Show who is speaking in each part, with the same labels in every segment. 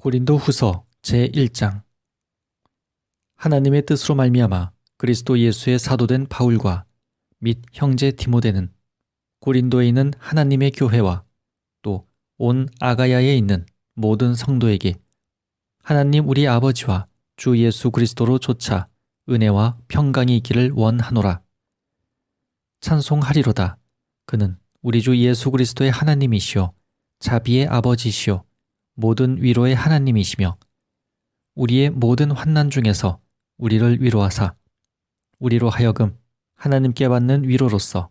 Speaker 1: 고린도후서 제1장. 하나님의 뜻으로 말미암아 그리스도 예수의 사도된 바울과 및 형제 디모데는 고린도에 있는 하나님의 교회와 또 온 아가야에 있는 모든 성도에게 하나님 우리 아버지와 주 예수 그리스도로 조차 은혜와 평강이 있기를 원하노라. 찬송하리로다. 그는 우리 주 예수 그리스도의 하나님이시요 자비의 아버지시요 모든 위로의 하나님이시며 우리의 모든 환난 중에서 우리를 위로하사 우리로 하여금 하나님께 받는 위로로서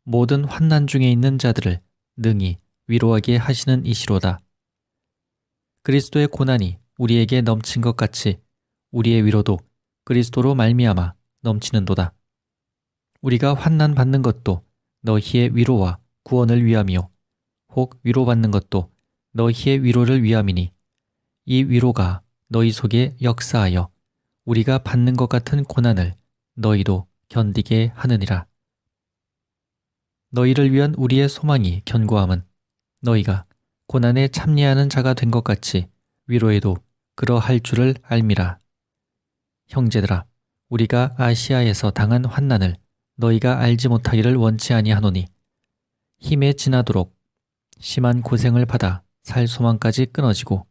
Speaker 1: 모든 환난 중에 있는 자들을 능히 위로하게 하시는 이시로다. 그리스도의 고난이 우리에게 넘친 것 같이 우리의 위로도 그리스도로 말미암아 넘치는도다. 우리가 환난 받는 것도 너희의 위로와 구원을 위함이요 혹 위로받는 것도 너희의 위로를 위함이니 이 위로가 너희 속에 역사하여 우리가 받는 것 같은 고난을 너희도 견디게 하느니라. 너희를 위한 우리의 소망이 견고함은 너희가 고난에 참여하는 자가 된 것 같이 위로에도 그러할 줄을 알미라. 형제들아, 우리가 아시아에서 당한 환난을 너희가 알지 못하기를 원치 아니하노니 힘에 지나도록 심한 고생을 받아 살 소망까지 끊어지고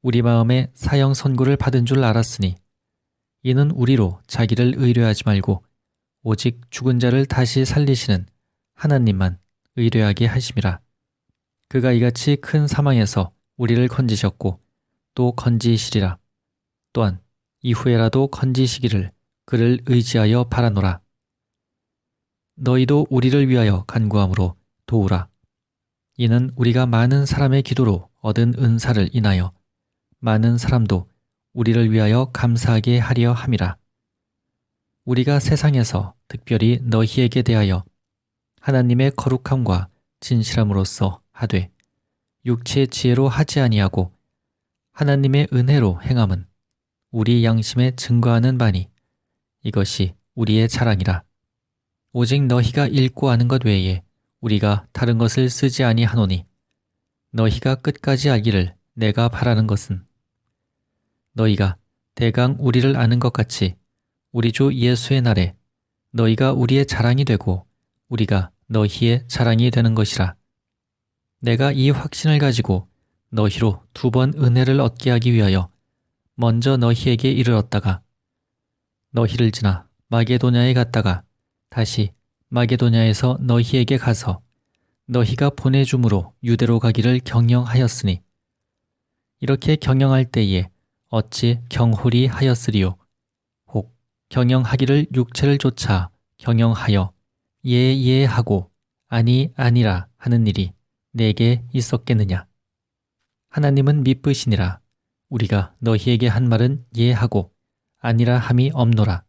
Speaker 1: 우리 마음에 사형 선고를 받은 줄 알았으니 이는 우리로 자기를 의뢰하지 말고 오직 죽은 자를 다시 살리시는 하나님만 의뢰하게 하심이라. 그가 이같이 큰 사망에서 우리를 건지셨고 또 건지시리라. 또한 이후에라도 건지시기를 그를 의지하여 바라노라. 너희도 우리를 위하여 간구함으로 도우라. 이는 우리가 많은 사람의 기도로 얻은 은사를 인하여 많은 사람도 우리를 위하여 감사하게 하려 함이라. 우리가 세상에서 특별히 너희에게 대하여 하나님의 거룩함과 진실함으로써 하되 육체의 지혜로 하지 아니하고 하나님의 은혜로 행함은 우리 양심에 증거하는 바니 이것이 우리의 자랑이라. 오직 너희가 읽고 아는 것 외에 우리가 다른 것을 쓰지 아니하노니 너희가 끝까지 알기를 내가 바라는 것은 너희가 대강 우리를 아는 것 같이 우리 주 예수의 날에 너희가 우리의 자랑이 되고 우리가 너희의 자랑이 되는 것이라. 내가 이 확신을 가지고 너희로 2번 은혜를 얻게 하기 위하여 먼저 너희에게 이르렀다가 너희를 지나 마게도냐에 갔다가 다시 마게도냐에서 너희에게 가서 너희가 보내줌으로 유대로 가기를 경영하였으니 이렇게 경영할 때에 어찌 경홀히 하였으리요. 혹 경영하기를 육체를 좇아 경영하여 예하고 아니라 하는 일이 내게 있었겠느냐. 하나님은 미쁘시니라. 우리가 너희에게 한 말은 예하고 아니라 함이 없노라.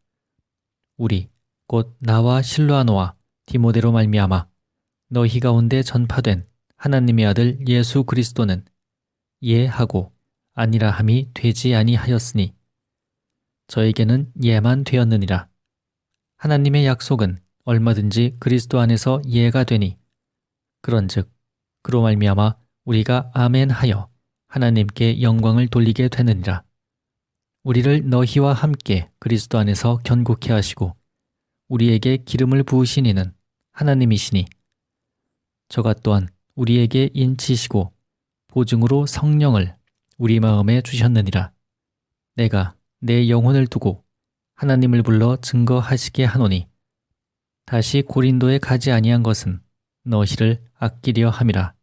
Speaker 1: 우리 곧 나와 실로아노와 디모데로 말미암아 너희 가운데 전파된 하나님의 아들 예수 그리스도는 예하고 아니라 함이 되지 아니하였으니 저에게는 예만 되었느니라. 하나님의 약속은 얼마든지 그리스도 안에서 예가 되니 그런즉 그로 말미암아 우리가 아멘하여 하나님께 영광을 돌리게 되느니라. 우리를 너희와 함께 그리스도 안에서 견고케 하시고 우리에게 기름을 부으신 이는 하나님이시니 저가 또한 우리에게 인치시고 보증으로 성령을 우리 마음에 주셨느니라. 내가 내 영혼을 두고 하나님을 불러 증거하시게 하노니 다시 고린도에 가지 아니한 것은 너희를 아끼려 함이라.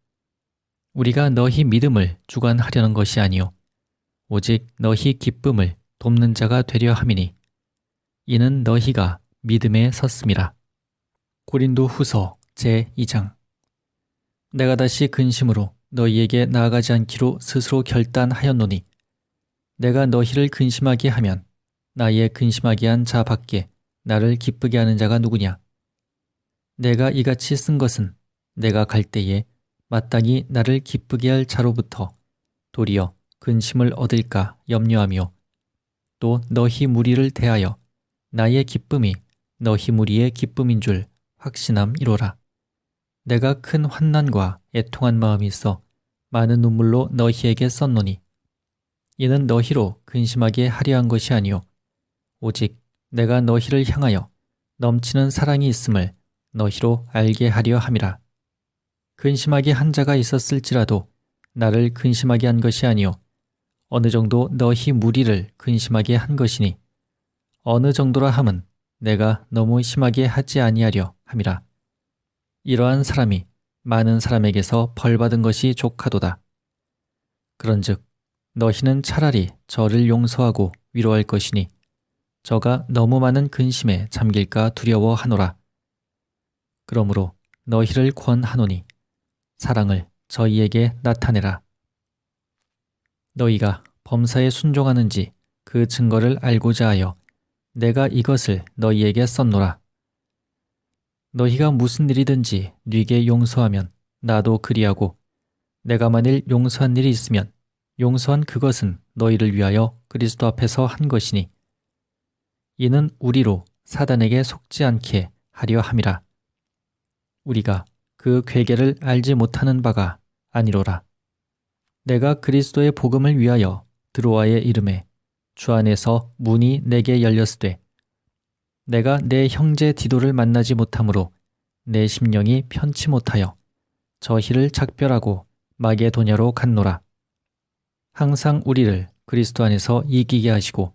Speaker 1: 우리가 너희 믿음을 주관하려는 것이 아니요 오직 너희 기쁨을 돕는 자가 되려 함이니 이는 너희가 믿음에 섰음이라. 고린도 후서 제2장. 내가 다시 근심으로 너희에게 나아가지 않기로 스스로 결단하였노니 내가 너희를 근심하게 하면 나의 근심하게 한 자 밖에 나를 기쁘게 하는 자가 누구냐. 내가 이같이 쓴 것은 내가 갈 때에 마땅히 나를 기쁘게 할 자로부터 도리어 근심을 얻을까 염려하며 또 너희 무리를 대하여 나의 기쁨이 너희 무리의 기쁨인 줄 확신함이로라. 내가 큰 환난과 애통한 마음이 있어 많은 눈물로 너희에게 썼노니 이는 너희로 근심하게 하려 한 것이 아니요 오직 내가 너희를 향하여 넘치는 사랑이 있음을 너희로 알게 하려 함이라. 근심하게 한 자가 있었을지라도 나를 근심하게 한 것이 아니요 어느 정도 너희 무리를 근심하게 한 것이니 어느 정도라 함은 내가 너무 심하게 하지 아니하려 함이라. 이러한 사람이 많은 사람에게서 벌받은 것이 족하도다. 그런즉 너희는 차라리 저를 용서하고 위로할 것이니 저가 너무 많은 근심에 잠길까 두려워하노라. 그러므로 너희를 권하노니 사랑을 저희에게 나타내라. 너희가 범사에 순종하는지 그 증거를 알고자 하여 내가 이것을 너희에게 썼노라. 너희가 무슨 일이든지 네게 용서하면 나도 그리하고 내가 만일 용서한 일이 있으면 용서한 그것은 너희를 위하여 그리스도 앞에서 한 것이니 이는 우리로 사단에게 속지 않게 하려 함이라. 우리가 그 괴계를 알지 못하는 바가 아니로라. 내가 그리스도의 복음을 위하여 드로아의 이름에 주 안에서 문이 내게 열렸으되 내가 내 형제 디도를 만나지 못하므로 내 심령이 편치 못하여 저희를 작별하고 마게도냐로 갔노라. 항상 우리를 그리스도 안에서 이기게 하시고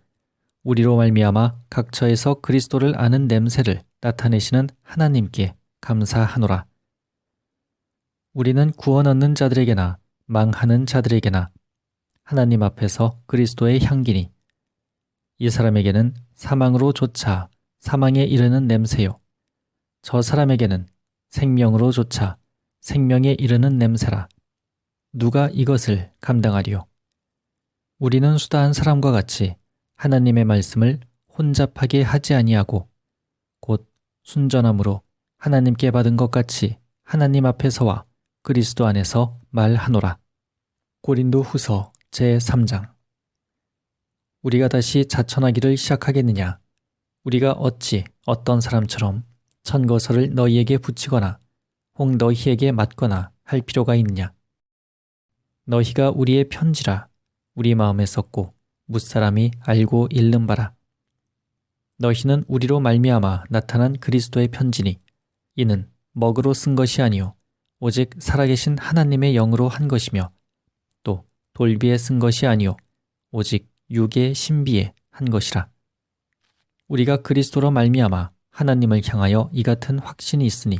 Speaker 1: 우리로 말미암아 각처에서 그리스도를 아는 냄새를 나타내시는 하나님께 감사하노라. 우리는 구원 얻는 자들에게나 망하는 자들에게나 하나님 앞에서 그리스도의 향기니 이 사람에게는 사망으로 조차 사망에 이르는 냄새요 저 사람에게는 생명으로 조차 생명에 이르는 냄새라. 누가 이것을 감당하리요? 우리는 수다한 사람과 같이 하나님의 말씀을 혼잡하게 하지 아니하고 곧 순전함으로 하나님께 받은 것 같이 하나님 앞에서와 그리스도 안에서 말하노라. 고린도 후서 제3장. 우리가 다시 자천하기를 시작하겠느냐? 우리가 어찌 어떤 사람처럼 천거설을 너희에게 붙이거나 혹 너희에게 맞거나 할 필요가 있느냐? 너희가 우리의 편지라 우리 마음에 썼고 무사람이 알고 읽는 바라. 너희는 우리로 말미암아 나타난 그리스도의 편지니 이는 먹으로 쓴 것이 아니요 오직 살아계신 하나님의 영으로 한 것이며 또 돌비에 쓴 것이 아니요 오직 육의 신비에 한 것이라. 우리가 그리스도로 말미암아 하나님을 향하여 이 같은 확신이 있으니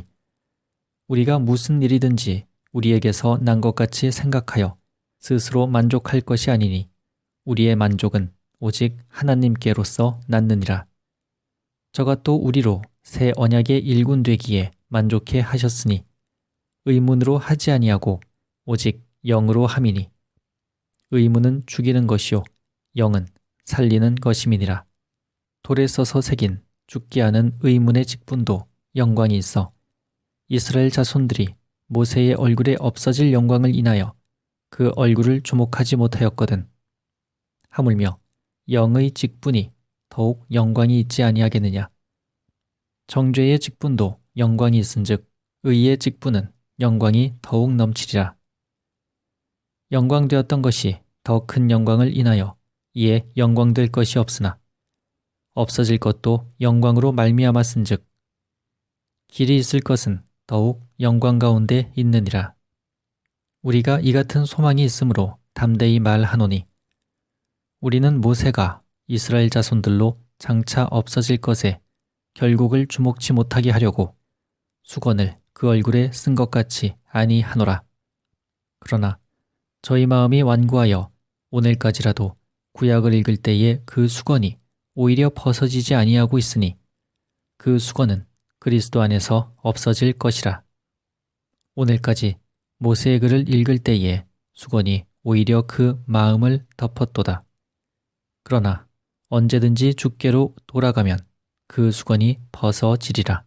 Speaker 1: 우리가 무슨 일이든지 우리에게서 난 것 같이 생각하여 스스로 만족할 것이 아니니 우리의 만족은 오직 하나님께로서 났느니라. 저가 또 우리로 새 언약의 일군 되기에 만족해 하셨으니 의문으로 하지 아니하고 오직 영으로 함이니 의문은 죽이는 것이요 영은 살리는 것임이니라. 돌에 써서 새긴 죽게 하는 의문의 직분도 영광이 있어 이스라엘 자손들이 모세의 얼굴에 없어질 영광을 인하여 그 얼굴을 주목하지 못하였거든. 하물며 영의 직분이 더욱 영광이 있지 아니하겠느냐. 정죄의 직분도 영광이 있은즉 의의 직분은 영광이 더욱 넘치리라. 영광되었던 것이 더 큰 영광을 인하여 이에 영광될 것이 없으나 없어질 것도 영광으로 말미암았은즉 길이 있을 것은 더욱 영광 가운데 있느니라. 우리가 이 같은 소망이 있으므로 담대히 말하노니 우리는 모세가 이스라엘 자손들로 장차 없어질 것에 결국을 주목치 못하게 하려고 수건을 그 얼굴에 쓴 것 같이 아니하노라. 그러나 저희 마음이 완고하여 오늘까지라도 구약을 읽을 때에 그 수건이 오히려 벗어지지 아니하고 있으니 그 수건은 그리스도 안에서 없어질 것이라. 오늘까지 모세의 글을 읽을 때에 수건이 오히려 그 마음을 덮었도다. 그러나 언제든지 주께로 돌아가면 그 수건이 벗어지리라.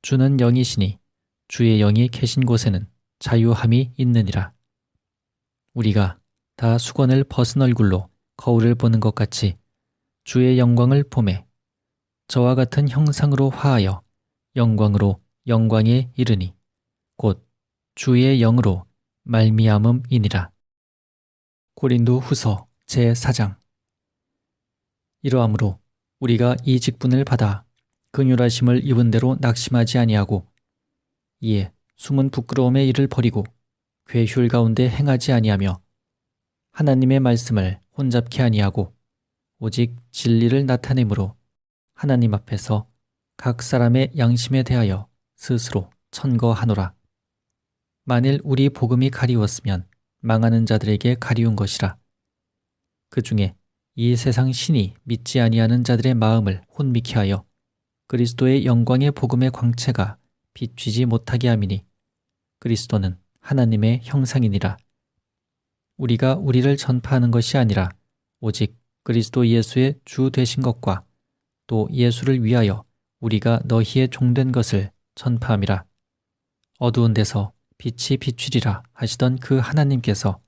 Speaker 1: 주는 영이시니 주의 영이 계신 곳에는 자유함이 있느니라. 우리가 다 수건을 벗은 얼굴로 거울을 보는 것 같이 주의 영광을 보매 저와 같은 형상으로 화하여 영광으로 영광에 이르니 곧 주의 영으로 말미암음이니라. 고린도 후서 제4장. 이러하므로 우리가 이 직분을 받아 긍휼하심을 입은 대로 낙심하지 아니하고 이에 숨은 부끄러움의 일을 버리고 괴휴일 가운데 행하지 아니하며 하나님의 말씀을 혼잡케 아니하고 오직 진리를 나타내므로 하나님 앞에서 각 사람의 양심에 대하여 스스로 천거하노라. 만일 우리 복음이 가리웠으면 망하는 자들에게 가리운 것이라. 그 중에 이 세상 신이 믿지 아니하는 자들의 마음을 혼미케 하여 그리스도의 영광의 복음의 광채가 비추지 못하게 함이니 그리스도는 하나님의 형상이니라. 우리가 우리를 전파하는 것이 아니라 오직 그리스도 예수의 주 되신 것과 또 예수를 위하여 우리가 너희의 종된 것을 전파함이라. 어두운 데서 빛이 비추리라 하시던 그 하나님께서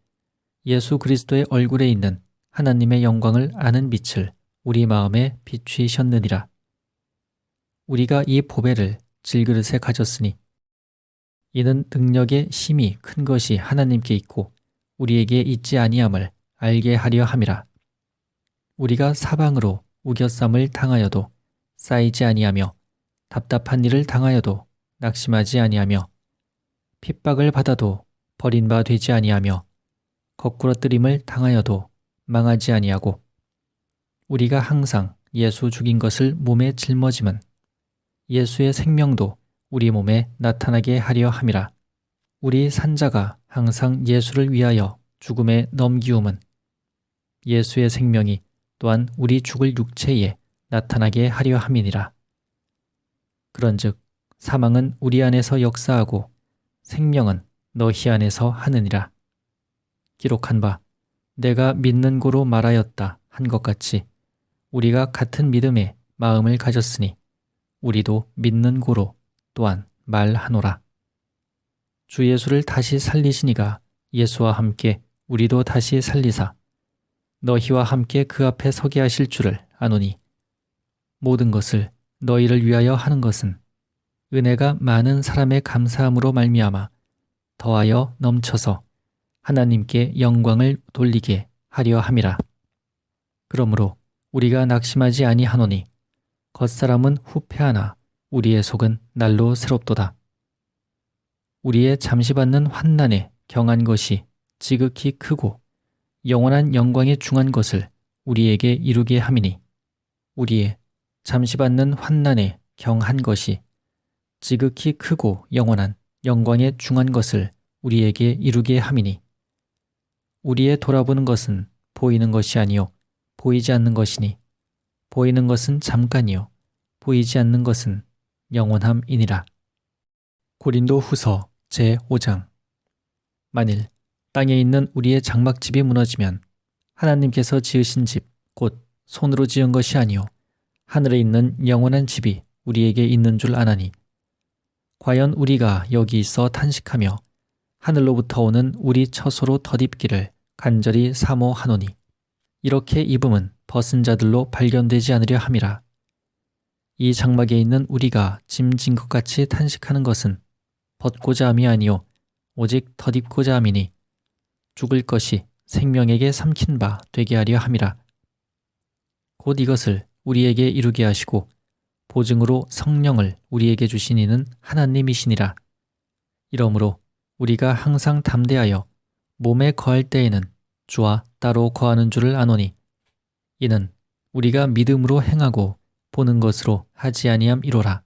Speaker 1: 예수 그리스도의 얼굴에 있는 하나님의 영광을 아는 빛을 우리 마음에 비추이셨느니라. 우리가 이 보배를 질그릇에 가졌으니 이는 능력의 힘이 큰 것이 하나님께 있고 우리에게 있지 아니함을 알게 하려 함이라. 우리가 사방으로 우겨쌈을 당하여도 쌓이지 아니하며 답답한 일을 당하여도 낙심하지 아니하며 핍박을 받아도 버린 바 되지 아니하며 거꾸러뜨림을 당하여도 망하지 아니하고 우리가 항상 예수 죽인 것을 몸에 짊어짐은 예수의 생명도 우리 몸에 나타나게 하려 함이라. 우리 산자가 항상 예수를 위하여 죽음에 넘기움은 예수의 생명이 또한 우리 죽을 육체에 나타나게 하려 함이니라. 그런즉 사망은 우리 안에서 역사하고 생명은 너희 안에서 하느니라. 기록한 바 내가 믿는 고로 말하였다 한 것 같이 우리가 같은 믿음의 마음을 가졌으니 우리도 믿는 고로 또한 말하노라. 주 예수를 다시 살리시니가 예수와 함께 우리도 다시 살리사 너희와 함께 그 앞에 서게 하실 줄을 아노니 모든 것을 너희를 위하여 하는 것은 은혜가 많은 사람의 감사함으로 말미암아 더하여 넘쳐서 하나님께 영광을 돌리게 하려 함이라. 그러므로 우리가 낙심하지 아니하노니 겉사람은 후패하나 우리의 속은 날로 새롭도다. 우리의 잠시 받는 환난에 경한 것이 지극히 크고 영원한 영광에 중한 것을 우리에게 이루게 함이니 우리의 잠시 받는 환난에 경한 것이 지극히 크고 영원한 영광에 중한 것을 우리에게 이루게 함이니 우리의 돌아보는 것은 보이는 것이 아니요 보이지 않는 것이니 보이는 것은 잠깐이요 보이지 않는 것은 영원함이니라. 고린도 후서 제5장. 만일 땅에 있는 우리의 장막집이 무너지면 하나님께서 지으신 집 곧 손으로 지은 것이 아니요 하늘에 있는 영원한 집이 우리에게 있는 줄 아나니 과연 우리가 여기 있어 탄식하며 하늘로부터 오는 우리 처소로 덧입기를 간절히 사모하노니 이렇게 입음은 벗은 자들로 발견되지 않으려 함이라. 이 장막에 있는 우리가 짐진 것 같이 탄식하는 것은 벗고자 함이 아니요 오직 덧입고자 함이니 죽을 것이 생명에게 삼킨 바 되게 하려 함이라. 곧 이것을 우리에게 이루게 하시고 보증으로 성령을 우리에게 주신 이는 하나님이시니라. 이러므로 우리가 항상 담대하여 몸에 거할 때에는 주와 따로 거하는 줄을 아노니 이는 우리가 믿음으로 행하고 보는 것으로 하지 아니함이로라.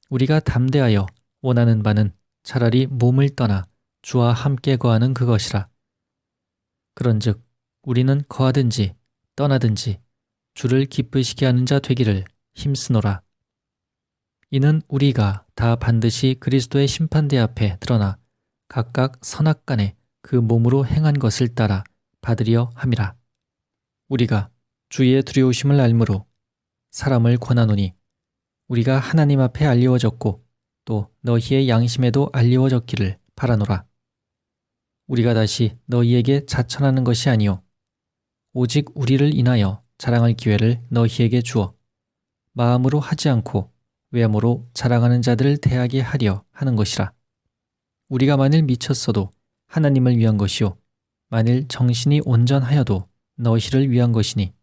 Speaker 1: 우리가 담대하여 원하는 바는 차라리 몸을 떠나 주와 함께 거하는 그것이라. 그런즉 우리는 거하든지 떠나든지 주를 기쁘시게 하는 자 되기를 힘쓰노라. 이는 우리가 다 반드시 그리스도의 심판대 앞에 드러나 각각 선악간에 그 몸으로 행한 것을 따라 받으려 함이라. 우리가 주의 두려우심을 알므로 사람을 권하노니 우리가 하나님 앞에 알리워졌고 또 너희의 양심에도 알리워졌기를 바라노라. 우리가 다시 너희에게 자천하는 것이 아니요 오직 우리를 인하여 자랑할 기회를 너희에게 주어 마음으로 하지 않고 외모로 자랑하는 자들을 대하게 하려 하는 것이라. 우리가 만일 미쳤어도 하나님을 위한 것이요 만일 정신이 온전하여도 너희를 위한 것이니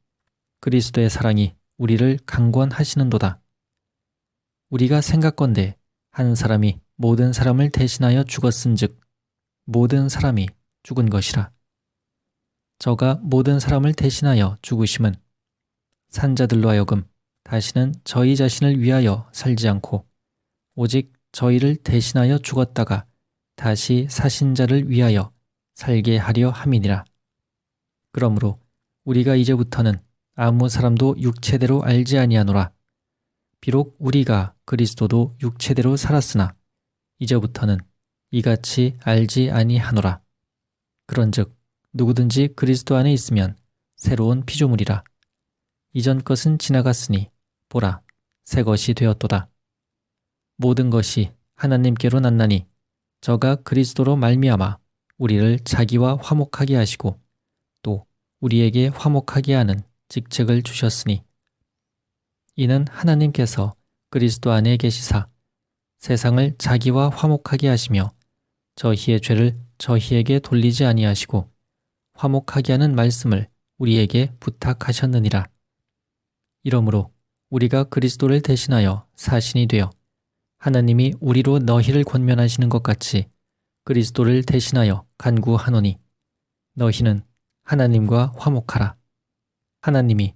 Speaker 1: 그리스도의 사랑이 우리를 강권하시는도다. 우리가 생각건대 한 사람이 모든 사람을 대신하여 죽었은즉 모든 사람이 죽은 것이라. 저가 모든 사람을 대신하여 죽으심은 산자들로 하여금 다시는 저희 자신을 위하여 살지 않고 오직 저희를 대신하여 죽었다가 다시 사신 자를 위하여 살게 하려 함이니라. 그러므로 우리가 이제부터는 아무 사람도 육체대로 알지 아니하노라. 비록 우리가 그리스도도 육체대로 살았으나 이제부터는 이같이 알지 아니하노라. 그런즉 누구든지 그리스도 안에 있으면 새로운 피조물이라. 이전 것은 지나갔으니 보라, 새 것이 되었도다. 모든 것이 하나님께로 났나니 저가 그리스도로 말미암아 우리를 자기와 화목하게 하시고 또 우리에게 화목하게 하는 직책을 주셨으니 이는 하나님께서 그리스도 안에 계시사 세상을 자기와 화목하게 하시며 저희의 죄를 저희에게 돌리지 아니하시고 화목하게 하는 말씀을 우리에게 부탁하셨느니라. 이러므로 우리가 그리스도를 대신하여 사신이 되어 하나님이 우리로 너희를 권면하시는 것 같이 그리스도를 대신하여 간구하노니 너희는 하나님과 화목하라. 하나님이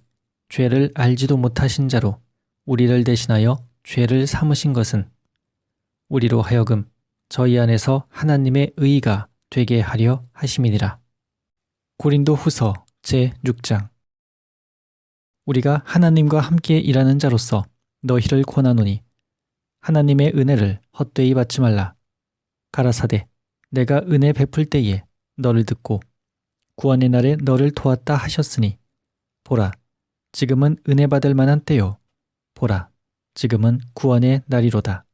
Speaker 1: 죄를 알지도 못하신 자로 우리를 대신하여 죄를 삼으신 것은 우리로 하여금 저희 안에서 하나님의 의가 되게 하려 하심이니라. 고린도 후서 제6장. 우리가 하나님과 함께 일하는 자로서 너희를 권하노니 하나님의 은혜를 헛되이 받지 말라. 가라사대 내가 은혜 베풀 때에 너를 듣고 구원의 날에 너를 도왔다 하셨으니 보라, 지금은 은혜 받을 만한 때요. 보라, 지금은 구원의 날이로다.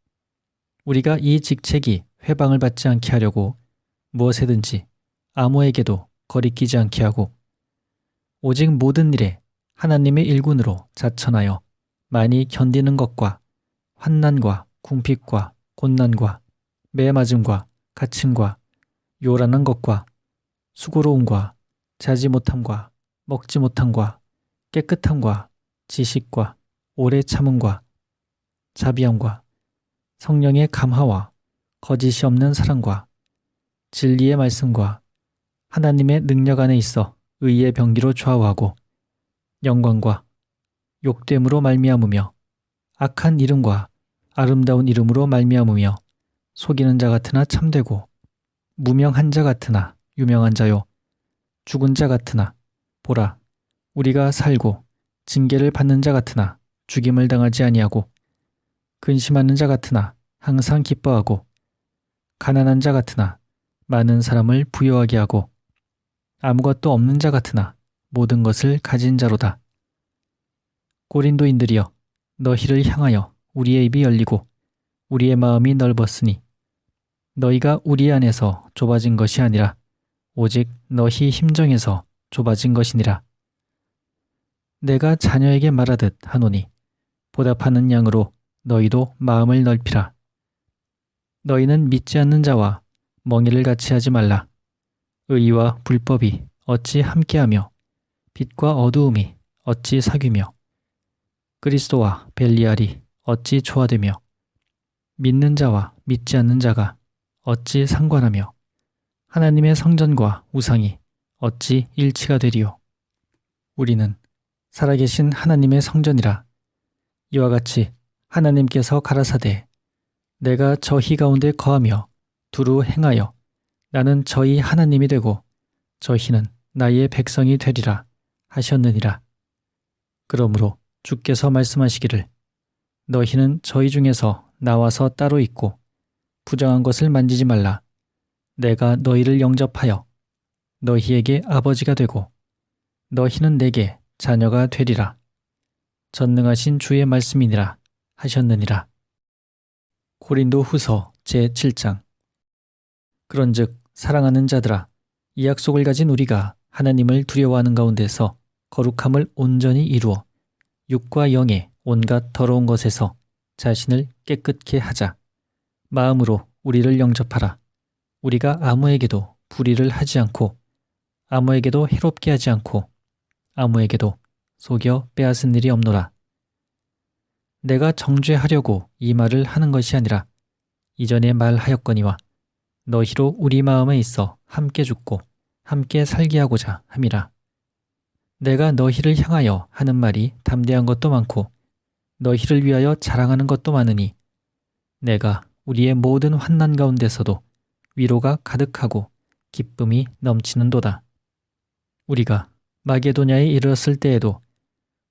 Speaker 1: 우리가 이 직책이 회방을 받지 않게 하려고 무엇에든지 아무에게도 거리끼지 않게 하고 오직 모든 일에 하나님의 일군으로 자천하여 많이 견디는 것과 환난과 궁핍과 곤난과 매맞음과 갇힘과 요란한 것과 수고로움과 자지 못함과 먹지 못함과 깨끗함과 지식과 오래 참음과 자비함과 성령의 감화와 거짓이 없는 사랑과 진리의 말씀과 하나님의 능력 안에 있어 의의 병기로 좌우하고 영광과 욕됨으로 말미암으며 악한 이름과 아름다운 이름으로 말미암으며 속이는 자 같으나 참되고 무명한 자 같으나 유명한 자요 죽은 자 같으나 보라 우리가 살고 징계를 받는 자 같으나 죽임을 당하지 아니하고 근심하는 자 같으나 항상 기뻐하고 가난한 자 같으나 많은 사람을 부유하게 하고 아무것도 없는 자 같으나 모든 것을 가진 자로다. 고린도인들이여 너희를 향하여 우리의 입이 열리고 우리의 마음이 넓었으니 너희가 우리 안에서 좁아진 것이 아니라 오직 너희 힘정에서 좁아진 것이니라. 내가 자녀에게 말하듯 하노니 보답하는 양으로 너희도 마음을 넓히라. 너희는 믿지 않는 자와 멍에를 같이 하지 말라. 의와 불법이 어찌 함께하며 빛과 어두움이 어찌 사귀며 그리스도와 벨리알이 어찌 조화되며 믿는 자와 믿지 않는 자가 어찌 상관하며 하나님의 성전과 우상이 어찌 일치가 되리요. 우리는 살아계신 하나님의 성전이라. 이와 같이 하나님께서 가라사대 내가 저희 가운데 거하며 두루 행하여 나는 저희 하나님이 되고 저희는 나의 백성이 되리라 하셨느니라. 그러므로 주께서 말씀하시기를 너희는 저희 중에서 나와서 따로 있고 부정한 것을 만지지 말라. 내가 너희를 영접하여 너희에게 아버지가 되고 너희는 내게 자녀가 되리라. 전능하신 주의 말씀이니라 하셨느니라. 고린도 후서 제7장. 그런즉 사랑하는 자들아 이 약속을 가진 우리가 하나님을 두려워하는 가운데서 거룩함을 온전히 이루어 육과 영의 온갖 더러운 것에서 자신을 깨끗게 하자. 마음으로 우리를 영접하라. 우리가 아무에게도 불의를 하지 않고 아무에게도 해롭게 하지 않고 아무에게도 속여 빼앗은 일이 없노라. 내가 정죄하려고 이 말을 하는 것이 아니라 이전에 말하였거니와 너희로 우리 마음에 있어 함께 죽고 함께 살게 하고자 함이라. 내가 너희를 향하여 하는 말이 담대한 것도 많고 너희를 위하여 자랑하는 것도 많으니 내가 우리의 모든 환난 가운데서도 위로가 가득하고 기쁨이 넘치는도다. 우리가 마게도냐에 이르렀을 때에도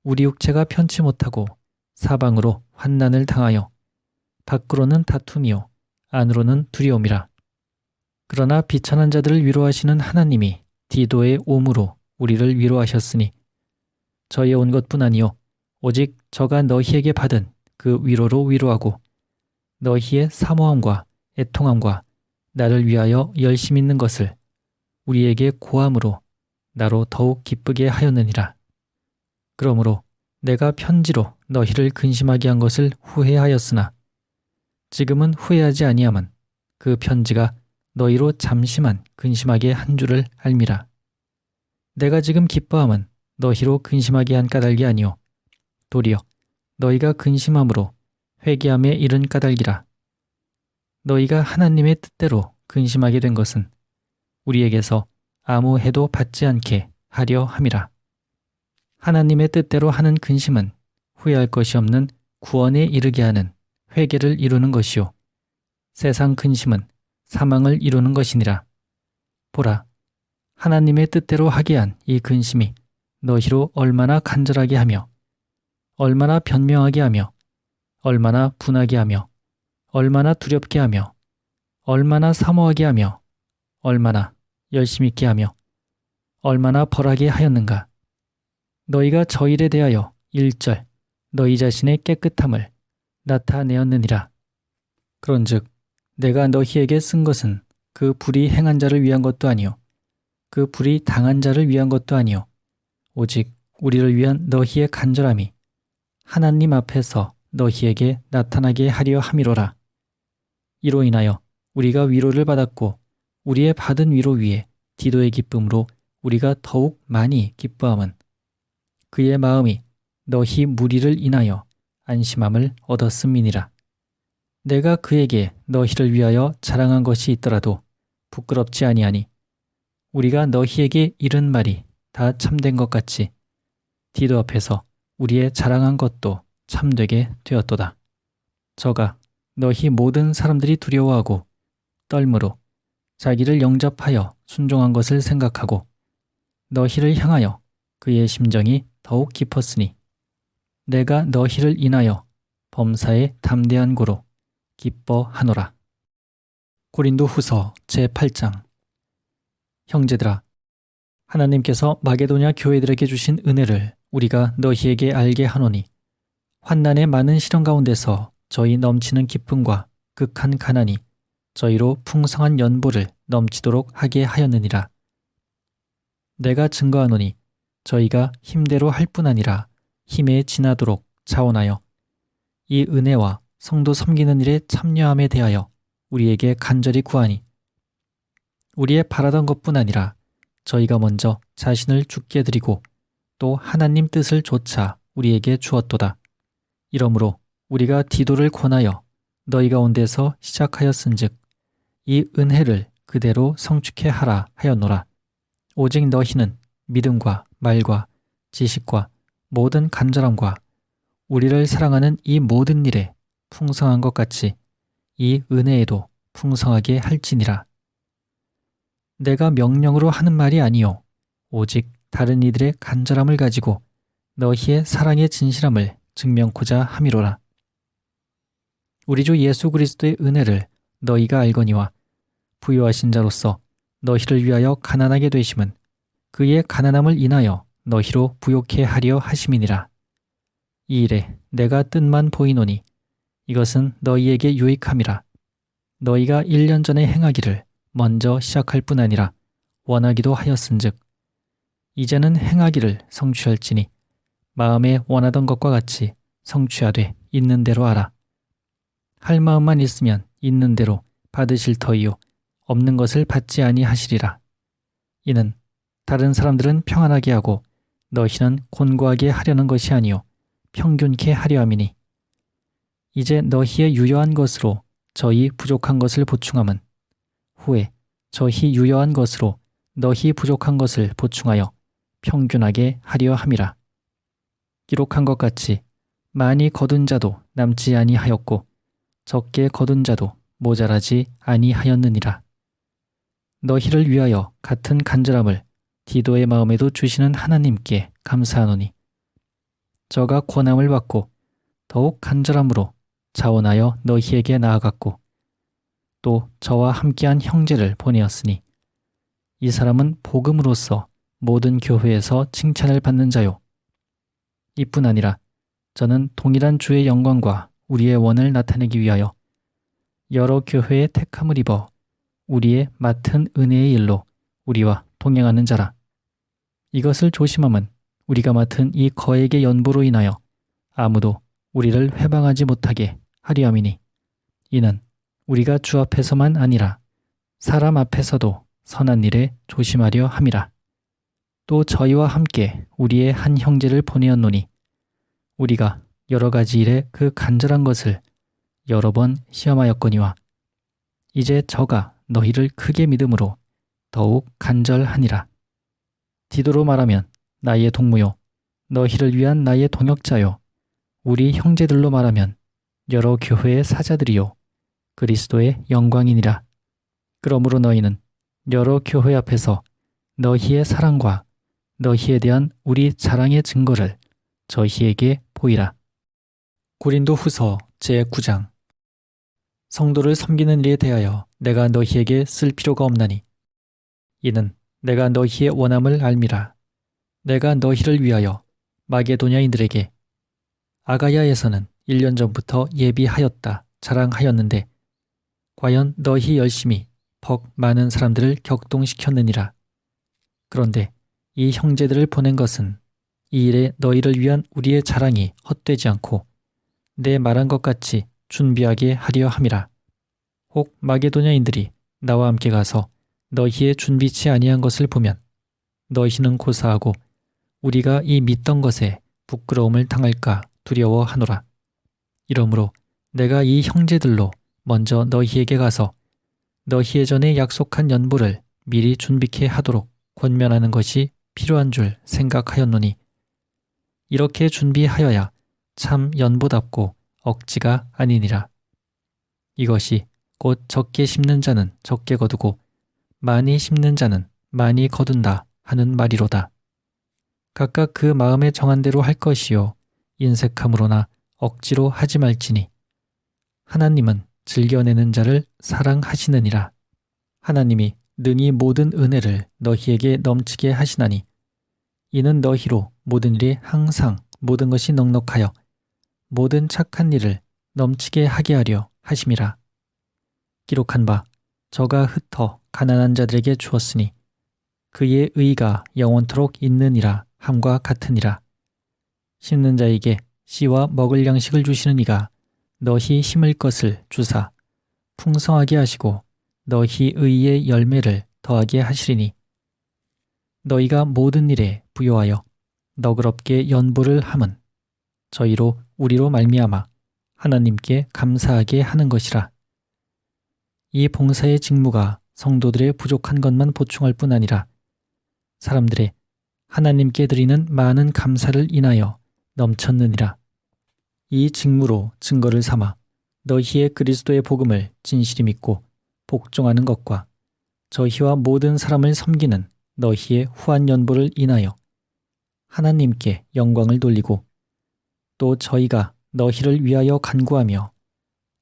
Speaker 1: 우리 육체가 편치 못하고 사방으로 환난을 당하여 밖으로는 다툼이요 안으로는 두려움이라. 그러나 비천한 자들을 위로하시는 하나님이 디도의 오므로 우리를 위로하셨으니 저희에 온 것뿐 아니요 오직 저가 너희에게 받은 그 위로로 위로하고 너희의 사모함과 애통함과 나를 위하여 열심 있는 것을 우리에게 고함으로 나로 더욱 기쁘게 하였느니라. 그러므로 내가 편지로 너희를 근심하게 한 것을 후회하였으나 지금은 후회하지 아니함은 그 편지가 너희로 잠시만 근심하게 한 줄을 알미라. 내가 지금 기뻐함은 너희로 근심하게 한 까닭이 아니요 도리어 너희가 근심함으로 회개함에 이른 까닭이라. 너희가 하나님의 뜻대로 근심하게 된 것은 우리에게서 아무 해도 받지 않게 하려 함이라. 하나님의 뜻대로 하는 근심은 후회할 것이 없는 구원에 이르게 하는 회개를 이루는 것이요 세상 근심은 사망을 이루는 것이니라. 보라, 하나님의 뜻대로 하게 한 이 근심이 너희로 얼마나 간절하게 하며 얼마나 변명하게 하며 얼마나 분하게 하며 얼마나 두렵게 하며 얼마나 사모하게 하며 얼마나 열심 있게 하며 얼마나 벌하게 하였는가. 너희가 저 일에 대하여 1절 너희 자신의 깨끗함을 나타내었느니라. 그런즉 내가 너희에게 쓴 것은 그 불의 행한 자를 위한 것도 아니요 그 불의 당한 자를 위한 것도 아니요 오직 우리를 위한 너희의 간절함이 하나님 앞에서 너희에게 나타나게 하려 함이로라. 이로 인하여 우리가 위로를 받았고 우리의 받은 위로 위에 디도의 기쁨으로 우리가 더욱 많이 기뻐함은 그의 마음이 너희 무리를 인하여 안심함을 얻었음이니라. 내가 그에게 너희를 위하여 자랑한 것이 있더라도 부끄럽지 아니하니 우리가 너희에게 이른 말이 다 참된 것 같이 디도 앞에서 우리의 자랑한 것도 참되게 되었도다. 저가 너희 모든 사람들이 두려워하고 떨므로 자기를 영접하여 순종한 것을 생각하고 너희를 향하여 그의 심정이 더욱 깊었으니 내가 너희를 인하여 범사에 담대한 고로 기뻐하노라. 고린도 후서 제8장. 형제들아, 하나님께서 마게도냐 교회들에게 주신 은혜를 우리가 너희에게 알게 하노니 환난의 많은 시련 가운데서 저희 넘치는 기쁨과 극한 가난이 저희로 풍성한 연보를 넘치도록 하게 하였느니라. 내가 증거하노니 저희가 힘대로 할 뿐 아니라 힘에 지나도록 자원하여 이 은혜와 성도 섬기는 일에 참여함에 대하여 우리에게 간절히 구하니 우리의 바라던 것뿐 아니라 저희가 먼저 자신을 죽게 드리고 또 하나님 뜻을 조차 우리에게 주었도다. 이러므로 우리가 디도를 권하여 너희 가운데서 시작하였은즉 이 은혜를 그대로 성축해 하라 하였노라. 오직 너희는 믿음과 말과 지식과 모든 간절함과 우리를 사랑하는 이 모든 일에 풍성한 것 같이 이 은혜에도 풍성하게 할지니라. 내가 명령으로 하는 말이 아니요 오직 다른 이들의 간절함을 가지고 너희의 사랑의 진실함을 증명코자 함이로라. 우리 주 예수 그리스도의 은혜를 너희가 알거니와 부요하신 자로서 너희를 위하여 가난하게 되심은 그의 가난함을 인하여 너희로 부욕해 하려 하심이니라. 이 일에 내가 뜻만 보이노니 이것은 너희에게 유익함이라. 너희가 1년 전에 행하기를 먼저 시작할 뿐 아니라 원하기도 하였은즉 이제는 행하기를 성취할지니 마음에 원하던 것과 같이 성취하되 있는 대로 하라. 할 마음만 있으면 있는 대로 받으실 터이요 없는 것을 받지 아니하시리라. 이는 다른 사람들은 평안하게 하고 너희는 곤고하게 하려는 것이 아니요 평균케 하려 함이니 이제 너희의 유효한 것으로 저희 부족한 것을 보충함은 후에 저희 유효한 것으로 너희 부족한 것을 보충하여 평균하게 하려 함이라. 기록한 것 같이 많이 거둔 자도 남지 아니하였고 적게 거둔 자도 모자라지 아니하였느니라. 너희를 위하여 같은 간절함을 디도의 마음에도 주시는 하나님께 감사하노니 저가 권함을 받고 더욱 간절함으로 자원하여 너희에게 나아갔고 또 저와 함께한 형제를 보내었으니 이 사람은 복음으로써 모든 교회에서 칭찬을 받는 자요. 이뿐 아니라 저는 동일한 주의 영광과 우리의 원을 나타내기 위하여 여러 교회의 택함을 입어 우리의 맡은 은혜의 일로 우리와 동행하는 자라. 이것을 조심함은 우리가 맡은 이 거액의 연보로 인하여 아무도 우리를 회방하지 못하게 하려 함이니 이는 우리가 주 앞에서만 아니라 사람 앞에서도 선한 일에 조심하려 함이라. 또 저희와 함께 우리의 한 형제를 보내었노니 우리가 여러 가지 일에 그 간절한 것을 여러 번 시험하였거니와 이제 저가 너희를 크게 믿음으로 더욱 간절하니라. 디도로 말하면 나의 동무요 너희를 위한 나의 동역자요 우리 형제들로 말하면 여러 교회의 사자들이요 그리스도의 영광이니라. 그러므로 너희는 여러 교회 앞에서 너희의 사랑과 너희에 대한 우리 자랑의 증거를 저희에게 보이라. 고린도 후서 제9장. 성도를 섬기는 일에 대하여 내가 너희에게 쓸 필요가 없나니 이는 내가 너희의 원함을 알미라. 내가 너희를 위하여 마게도냐인들에게 아가야에서는 1년 전부터 예비하였다 자랑하였는데 과연 너희 열심히 퍽 많은 사람들을 격동시켰느니라. 그런데 이 형제들을 보낸 것은 이 일에 너희를 위한 우리의 자랑이 헛되지 않고 내 말한 것 같이 준비하게 하려 함이라. 혹 마게도냐인들이 나와 함께 가서 너희의 준비치 아니한 것을 보면 너희는 고사하고 우리가 이 믿던 것에 부끄러움을 당할까 두려워하노라. 이러므로 내가 이 형제들로 먼저 너희에게 가서 너희의 전에 약속한 연보를 미리 준비케 하도록 권면하는 것이 필요한 줄 생각하였노니 이렇게 준비하여야 참 연보답고 억지가 아니니라. 이것이 곧 적게 심는 자는 적게 거두고 많이 심는 자는 많이 거둔다 하는 말이로다. 각각 그 마음에 정한 대로 할 것이요 인색함으로나 억지로 하지 말지니 하나님은 즐겨내는 자를 사랑하시느니라. 하나님이 능히 모든 은혜를 너희에게 넘치게 하시나니 이는 너희로 모든 일에 항상 모든 것이 넉넉하여 모든 착한 일을 넘치게 하게 하려 하심이라. 기록한 바 저가 흩어 가난한 자들에게 주었으니 그의 의가 영원토록 있느니라 함과 같으니라. 심는 자에게 씨와 먹을 양식을 주시는 이가 너희 심을 것을 주사 풍성하게 하시고 너희 의의 열매를 더하게 하시리니 너희가 모든 일에 부요하여 너그럽게 연보를 함은 저희로 우리로 말미암아 하나님께 감사하게 하는 것이라. 이 봉사의 직무가 성도들의 부족한 것만 보충할 뿐 아니라 사람들의 하나님께 드리는 많은 감사를 인하여 넘쳤느니라. 이 직무로 증거를 삼아 너희의 그리스도의 복음을 진실히 믿고 복종하는 것과 저희와 모든 사람을 섬기는 너희의 후한 연보를 인하여 하나님께 영광을 돌리고 또 저희가 너희를 위하여 간구하며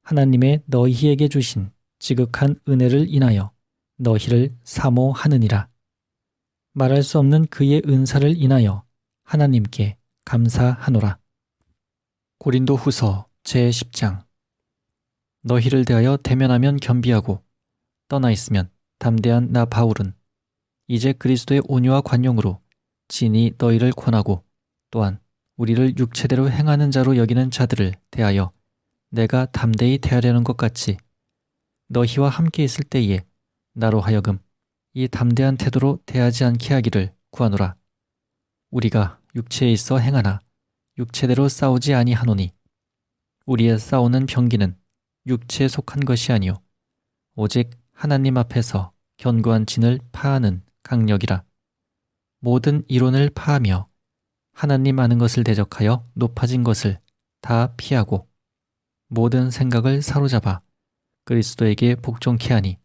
Speaker 1: 하나님의 너희에게 주신 지극한 은혜를 인하여 너희를 사모하느니라. 말할 수 없는 그의 은사를 인하여 하나님께 감사하노라. 고린도 후서 제10장. 너희를 대하여 대면하면 겸비하고 떠나 있으면 담대한 나 바울은 이제 그리스도의 온유와 관용으로 진히 너희를 권하고 또한 우리를 육체대로 행하는 자로 여기는 자들을 대하여 내가 담대히 대하려는 것 같이 너희와 함께 있을 때에 나로 하여금 이 담대한 태도로 대하지 않게 하기를 구하노라. 우리가 육체에 있어 행하나 육체대로 싸우지 아니하노니 우리의 싸우는 병기는 육체에 속한 것이 아니요 오직 하나님 앞에서 견고한 진을 파하는 강력이라. 모든 이론을 파하며 하나님 아는 것을 대적하여 높아진 것을 다 피하고 모든 생각을 사로잡아 그리스도에게 복종케 하니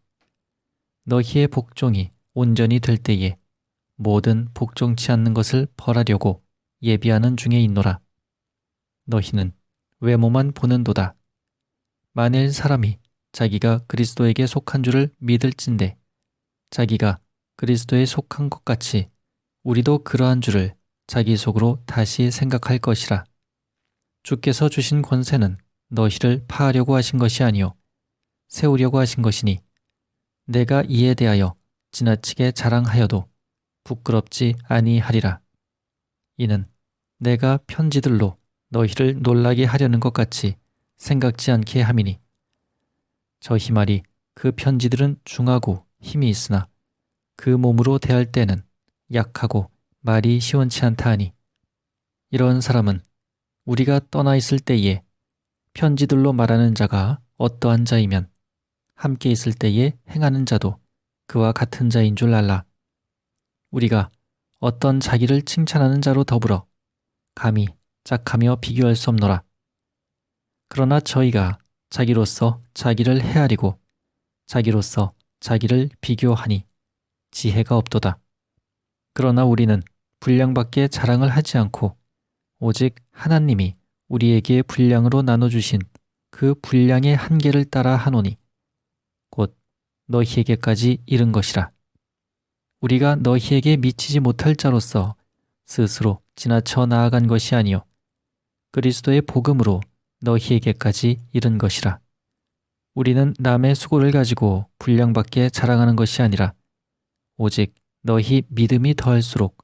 Speaker 1: 너희의 복종이 온전히 될 때에 모든 복종치 않는 것을 벌하려고 예비하는 중에 있노라. 너희는 외모만 보는도다. 만일 사람이 자기가 그리스도에게 속한 줄을 믿을진대 자기가 그리스도에 속한 것 같이 우리도 그러한 줄을 자기 속으로 다시 생각할 것이라. 주께서 주신 권세는 너희를 파하려고 하신 것이 아니요 세우려고 하신 것이니 내가 이에 대하여 지나치게 자랑하여도 부끄럽지 아니하리라. 이는 내가 편지들로 너희를 놀라게 하려는 것 같이 생각지 않게 함이니 저희 말이 그 편지들은 중하고 힘이 있으나 그 몸으로 대할 때는 약하고 말이 시원치 않다 하니 이런 사람은 우리가 떠나 있을 때에 편지들로 말하는 자가 어떠한 자이면 함께 있을 때에 행하는 자도 그와 같은 자인 줄 알라. 우리가 어떤 자기를 칭찬하는 자로 더불어 감히 짝하며 비교할 수 없노라. 그러나 저희가 자기로서 자기를 헤아리고 자기로서 자기를 비교하니 지혜가 없도다. 그러나 우리는 분량밖에 자랑을 하지 않고 오직 하나님이 우리에게 분량으로 나눠주신 그 분량의 한계를 따라 하노니 곧 너희에게까지 이른 것이라. 우리가 너희에게 미치지 못할 자로서 스스로 지나쳐 나아간 것이 아니요 그리스도의 복음으로 너희에게까지 이른 것이라. 우리는 남의 수고를 가지고 분량밖에 자랑하는 것이 아니라 오직 너희 믿음이 더할수록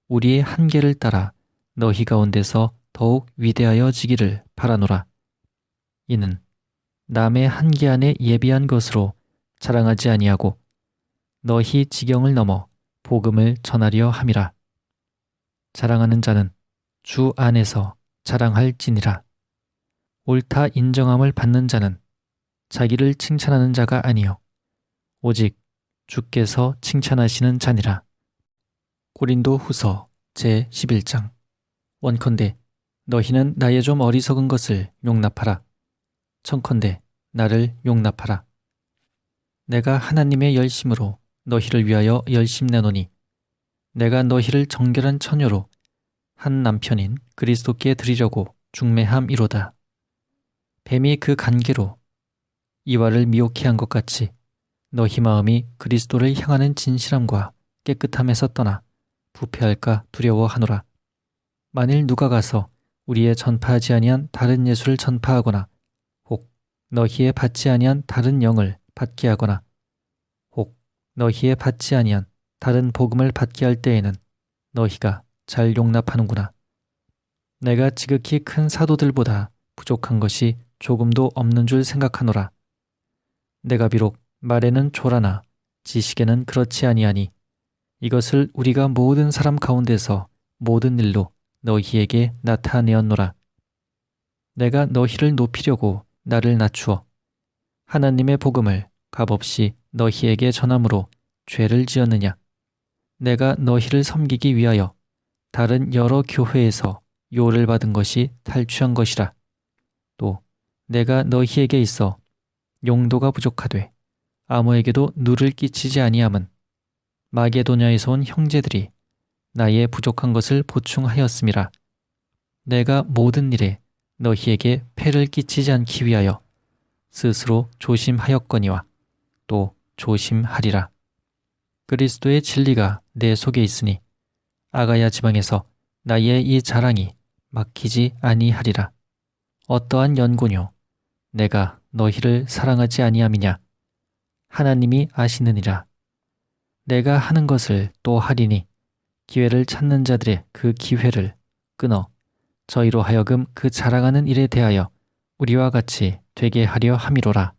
Speaker 1: 우리의 한계를 따라 너희 가운데서 더욱 위대하여지기를 바라노라. 이는 남의 한계 안에 예비한 것으로 자랑하지 아니하고 너희 지경을 넘어 복음을 전하려 함이라. 자랑하는 자는 주 안에서 자랑할지니라. 옳다 인정함을 받는 자는 자기를 칭찬하는 자가 아니요 오직 주께서 칭찬하시는 자니라. 고린도 후서 제11장. 원컨대 너희는 나의 좀 어리석은 것을 용납하라. 청컨대 나를 용납하라. 내가 하나님의 열심으로 너희를 위하여 열심 내노니 내가 너희를 정결한 처녀로 한 남편인 그리스도께 드리려고 중매함이로다. 뱀이 그 간계로 이와를 미혹해 한 것 같이 너희 마음이 그리스도를 향하는 진실함과 깨끗함에서 떠나 부패할까 두려워하노라. 만일 누가 가서 우리의 전파하지 아니한 다른 예수를 전파하거나 혹 너희의 받지 아니한 다른 영을 받게 하거나 혹 너희의 받지 아니한 다른 복음을 받게 할 때에는 너희가 잘 용납하는구나. 내가 지극히 큰 사도들보다 부족한 것이 조금도 없는 줄 생각하노라. 내가 비록 말에는 초라나 지식에는 그렇지 아니하니 이것을 우리가 모든 사람 가운데서 모든 일로 너희에게 나타내었노라. 내가 너희를 높이려고 나를 낮추어 하나님의 복음을 값없이 너희에게 전함으로 죄를 지었느냐. 내가 너희를 섬기기 위하여 다른 여러 교회에서 요를 받은 것이 탈취한 것이라. 또 내가 너희에게 있어 용도가 부족하되 아무에게도 누를 끼치지 아니함은 마게도냐에서 온 형제들이 나의 부족한 것을 보충하였음이라. 내가 모든 일에 너희에게 폐를 끼치지 않기 위하여 스스로 조심하였거니와 또 조심하리라. 그리스도의 진리가 내 속에 있으니 아가야 지방에서 나의 이 자랑이 막히지 아니하리라. 어떠한 연고뇨 내가 너희를 사랑하지 아니함이냐. 하나님이 아시느니라. 내가 하는 것을 또 하리니 기회를 찾는 자들의 그 기회를 끊어 저희로 하여금 그 자랑하는 일에 대하여 우리와 같이 되게 하려 함이로라.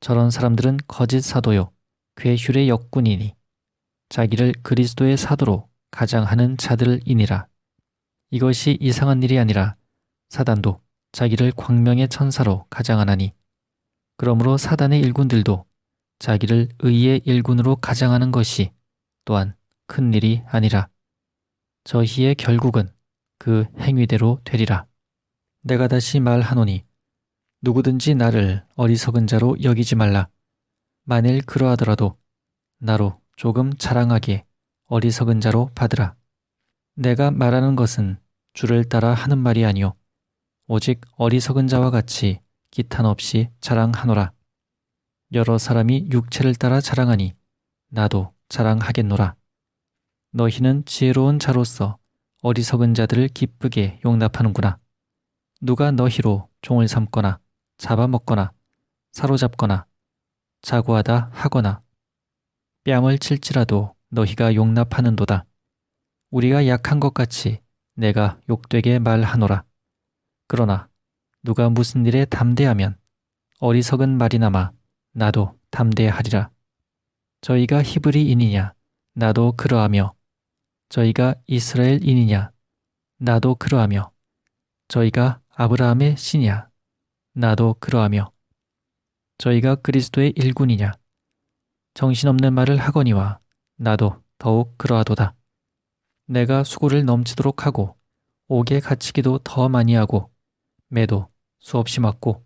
Speaker 1: 저런 사람들은 거짓 사도요 괴휼의 역군이니 자기를 그리스도의 사도로 가장하는 자들이니라. 이것이 이상한 일이 아니라 사단도 자기를 광명의 천사로 가장하나니 그러므로 사단의 일군들도 자기를 의의 일군으로 가장하는 것이 또한 큰 일이 아니라 저희의 결국은 그 행위대로 되리라. 내가 다시 말하노니 누구든지 나를 어리석은 자로 여기지 말라. 만일 그러하더라도 나로 조금 자랑하게 어리석은 자로 받으라. 내가 말하는 것은 주를 따라 하는 말이 아니요 오직 어리석은 자와 같이 기탄 없이 자랑하노라. 여러 사람이 육체를 따라 자랑하니 나도 자랑하겠노라. 너희는 지혜로운 자로서 어리석은 자들을 기쁘게 용납하는구나. 누가 너희로 종을 삼거나 잡아먹거나 사로잡거나 자고하다 하거나 뺨을 칠지라도 너희가 용납하는도다. 우리가 약한 것 같이 내가 욕되게 말하노라. 그러나 누가 무슨 일에 담대하면 어리석은 말이나마 나도 담대하리라. 저희가 히브리인이냐 나도 그러하며 저희가 이스라엘인이냐 나도 그러하며 저희가 아브라함의 씨냐 나도 그러하며 저희가 그리스도의 일군이냐 정신없는 말을 하거니와 나도 더욱 그러하도다. 내가 수고를 넘치도록 하고 옥에 갇히기도 더 많이 하고 매도 수없이 맞고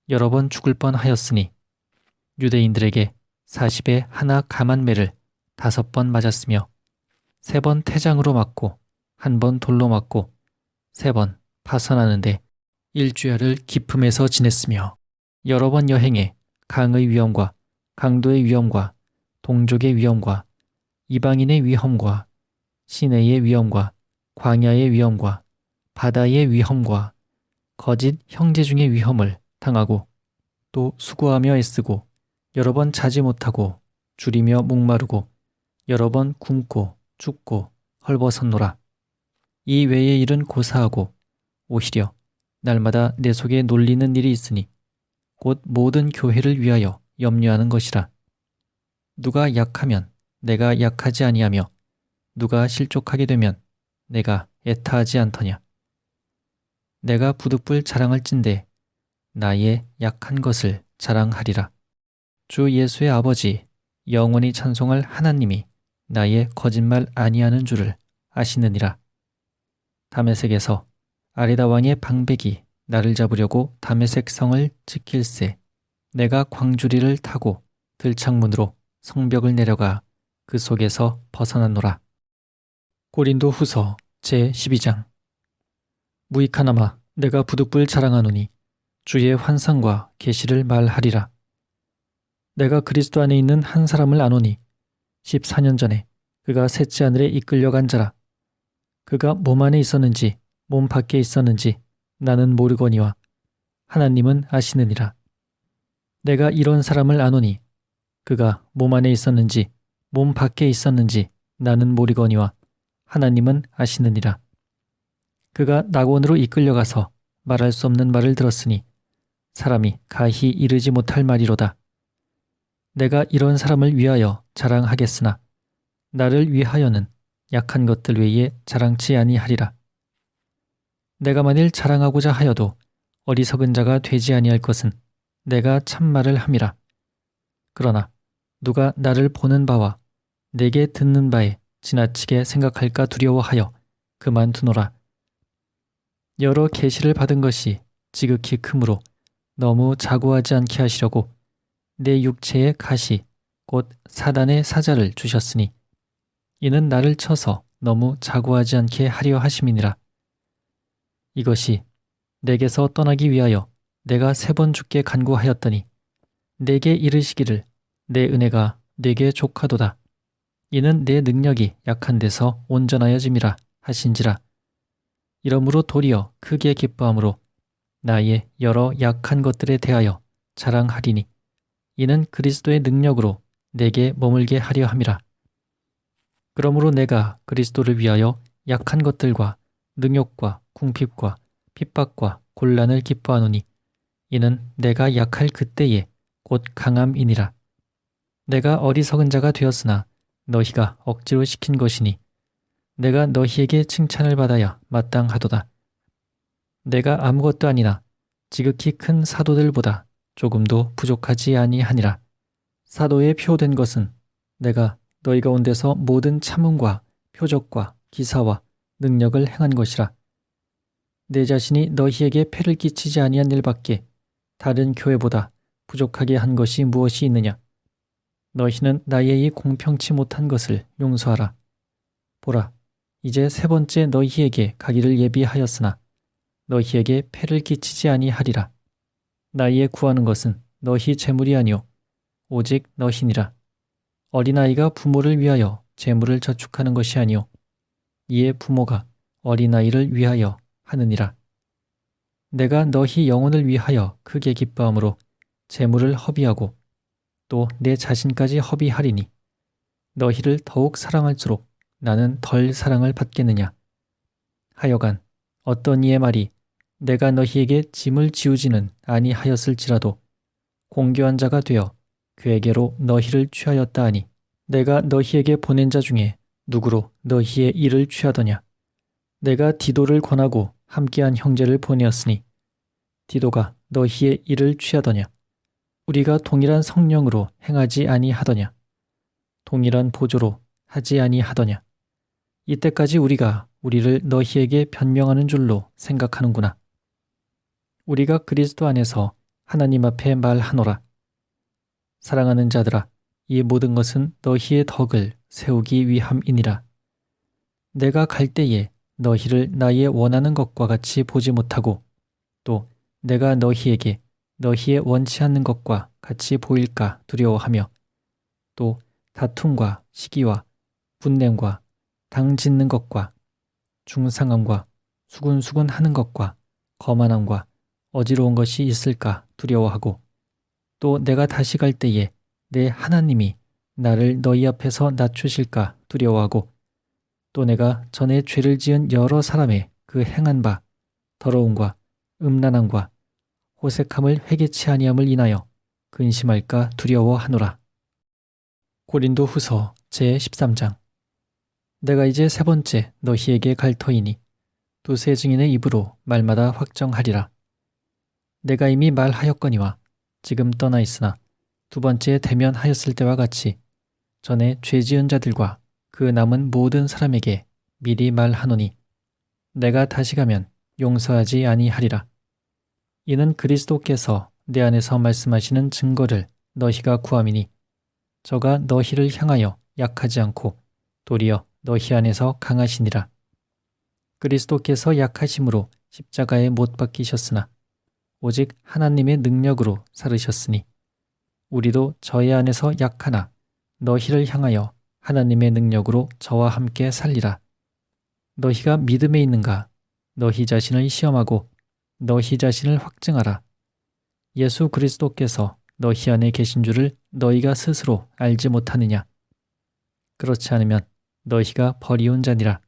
Speaker 1: 여러 번 죽을 뻔하였으니 유대인들에게 40에 하나 감한 매를 5번 맞았으며 3번 태장으로 맞고 1번 돌로 맞고 3번 파선하는데 일주야를 기품에서 지냈으며 여러 번 여행해 강의 위험과 강도의 위험과 동족의 위험과 이방인의 위험과 시내의 위험과 광야의 위험과 바다의 위험과 거짓 형제 중의 위험을 당하고 또 수고하며 애쓰고 여러 번 자지 못하고 줄이며 목마르고 여러 번 굶고 춥고 헐벗었노라. 이 외의 일은 고사하고 오히려 날마다 내 속에 놀리는 일이 있으니 곧 모든 교회를 위하여 염려하는 것이라. 누가 약하면 내가 약하지 아니하며 누가 실족하게 되면 내가 애타하지 않더냐. 내가 부득불 자랑할진대 나의 약한 것을 자랑하리라. 주 예수의 아버지 영원히 찬송할 하나님이 나의 거짓말 아니하는 줄을 아시느니라. 다메섹에서 아레다 왕의 방백이 나를 잡으려고 다메섹 성을 지킬세 내가 광주리를 타고 들창문으로 성벽을 내려가 그 속에서 벗어났노라. 고린도 후서 제12장. 무익하나마 내가 부득불 자랑하노니 주의 환상과 계시를 말하리라. 내가 그리스도 안에 있는 한 사람을 아노니 14년 전에 그가 셋째 하늘에 이끌려간 자라. 그가 몸 안에 있었는지 몸 밖에 있었는지 나는 모르거니와 하나님은 아시느니라. 내가 이런 사람을 아노니 그가 몸 안에 있었는지 몸 밖에 있었는지 나는 모르거니와 하나님은 아시느니라. 그가 낙원으로 이끌려가서 말할 수 없는 말을 들었으니 사람이 가히 이르지 못할 말이로다. 내가 이런 사람을 위하여 자랑하겠으나 나를 위하여는 약한 것들 외에 자랑치 아니하리라. 내가 만일 자랑하고자 하여도 어리석은 자가 되지 아니할 것은 내가 참말을 함이라. 그러나 누가 나를 보는 바와 내게 듣는 바에 지나치게 생각할까 두려워하여 그만두노라. 여러 계시를 받은 것이 지극히 크므로 너무 자고하지 않게 하시려고 내 육체의 가시 곧 사단의 사자를 주셨으니 이는 나를 쳐서 너무 자고하지 않게 하려 하심이니라. 이것이 내게서 떠나기 위하여 내가 3번 주께 간구하였더니 내게 이르시기를 내 은혜가 내게 족하도다. 이는 내 능력이 약한 데서 온전하여짐이라 하신지라. 이러므로 도리어 크게 기뻐함으로 나의 여러 약한 것들에 대하여 자랑하리니 이는 그리스도의 능력으로 내게 머물게 하려 함이라. 그러므로 내가 그리스도를 위하여 약한 것들과 능욕과 궁핍과 핍박과 곤란을 기뻐하노니 이는 내가 약할 그때에 곧 강함이니라. 내가 어리석은 자가 되었으나 너희가 억지로 시킨 것이니 내가 너희에게 칭찬을 받아야 마땅하도다. 내가 아무것도 아니나 지극히 큰 사도들보다 조금도 부족하지 아니하니라. 사도에 표된 것은 내가 너희 가운데서 모든 참음과 표적과 기사와 능력을 행한 것이라. 내 자신이 너희에게 폐를 끼치지 아니한 일밖에 다른 교회보다 부족하게 한 것이 무엇이 있느냐? 너희는 나의 이 공평치 못한 것을 용서하라. 보라, 이제 세 번째 너희에게 가기를 예비하였으나 너희에게 폐를 끼치지 아니하리라. 나의 구하는 것은 너희 재물이 아니오 오직 너희니라. 어린아이가 부모를 위하여 재물을 저축하는 것이 아니오 이에 부모가 어린아이를 위하여 하느니라. 내가 너희 영혼을 위하여 크게 기뻐함으로 재물을 허비하고 또 내 자신까지 허비하리니 너희를 더욱 사랑할수록 나는 덜 사랑을 받겠느냐. 하여간 어떤 이의 말이 내가 너희에게 짐을 지우지는 아니하였을지라도 공교한 자가 되어 그에게로 너희를 취하였다 하니 내가 너희에게 보낸 자 중에 누구로 너희의 일을 취하더냐. 내가 디도를 권하고 함께한 형제를 보내었으니 디도가 너희의 일을 취하더냐. 우리가 동일한 성령으로 행하지 아니하더냐. 동일한 보조로 하지 아니하더냐. 이때까지 우리가 우리를 너희에게 변명하는 줄로 생각하는구나. 우리가 그리스도 안에서 하나님 앞에 말하노라. 사랑하는 자들아, 이 모든 것은 너희의 덕을 세우기 위함이니라. 내가 갈 때에 너희를 나의 원하는 것과 같이 보지 못하고 또 내가 너희에게 너희의 원치 않는 것과 같이 보일까 두려워하며 또 다툼과 시기와 분냄과 당 짓는 것과 중상함과 수군수군 하는 것과 거만함과 어지러운 것이 있을까 두려워하고 또 내가 다시 갈 때에 내 하나님이 나를 너희 앞에서 낮추실까 두려워하고 또 내가 전에 죄를 지은 여러 사람의 그 행한 바 더러움과 음란함과 호색함을 회개치 아니함을 인하여 근심할까 두려워하노라. 고린도 후서 제13장. 내가 이제 세 번째 너희에게 갈 터이니 두세 증인의 입으로 말마다 확정하리라. 내가 이미 말하였거니와 지금 떠나 있으나 두 번째 대면하였을 때와 같이 전에 죄 지은 자들과 그 남은 모든 사람에게 미리 말하노니 내가 다시 가면 용서하지 아니하리라. 이는 그리스도께서 내 안에서 말씀하시는 증거를 너희가 구함이니 저가 너희를 향하여 약하지 않고 도리어 너희 안에서 강하시니라. 그리스도께서 약하심으로 십자가에 못 박히셨으나 오직 하나님의 능력으로 살으셨으니 우리도 저의 안에서 약하나 너희를 향하여 하나님의 능력으로 저와 함께 살리라. 너희가 믿음에 있는가? 너희 자신을 시험하고 너희 자신을 확증하라. 예수 그리스도께서 너희 안에 계신 줄을 너희가 스스로 알지 못하느냐? 그렇지 않으면 너희가 버리운 자니라.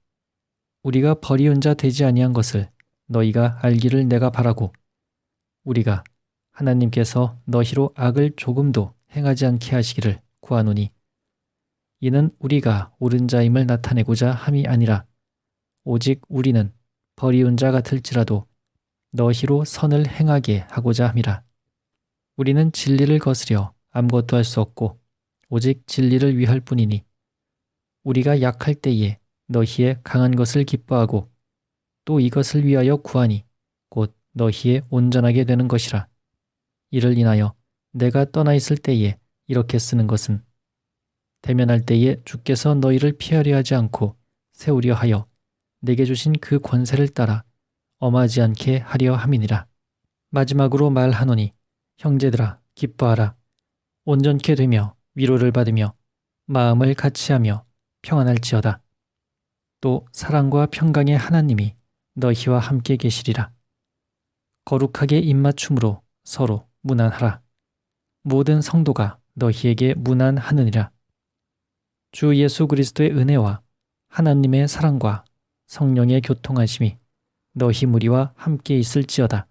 Speaker 1: 우리가 버리운 자 되지 아니한 것을 너희가 알기를 내가 바라고 우리가 하나님께서 너희로 악을 조금도 행하지 않게 하시기를 구하노니 이는 우리가 옳은 자임을 나타내고자 함이 아니라 오직 우리는 버리운 자 같을지라도 너희로 선을 행하게 하고자 함이라. 우리는 진리를 거스려 아무것도 할 수 없고 오직 진리를 위할 뿐이니 우리가 약할 때에 너희의 강한 것을 기뻐하고 또 이것을 위하여 구하니 곧 너희의 온전하게 되는 것이라. 이를 인하여 내가 떠나 있을 때에 이렇게 쓰는 것은 대면할 때에 주께서 너희를 피하려 하지 않고 세우려 하여 내게 주신 그 권세를 따라 엄하지 않게 하려 함이니라. 마지막으로 말하노니 형제들아 기뻐하라. 온전케 되며 위로를 받으며 마음을 같이하며 평안할지어다. 또 사랑과 평강의 하나님이 너희와 함께 계시리라. 거룩하게 입맞춤으로 서로 문안하라. 모든 성도가 너희에게 문안하느니라. 주 예수 그리스도의 은혜와 하나님의 사랑과 성령의 교통하심이 너희 무리와 함께 있을지어다.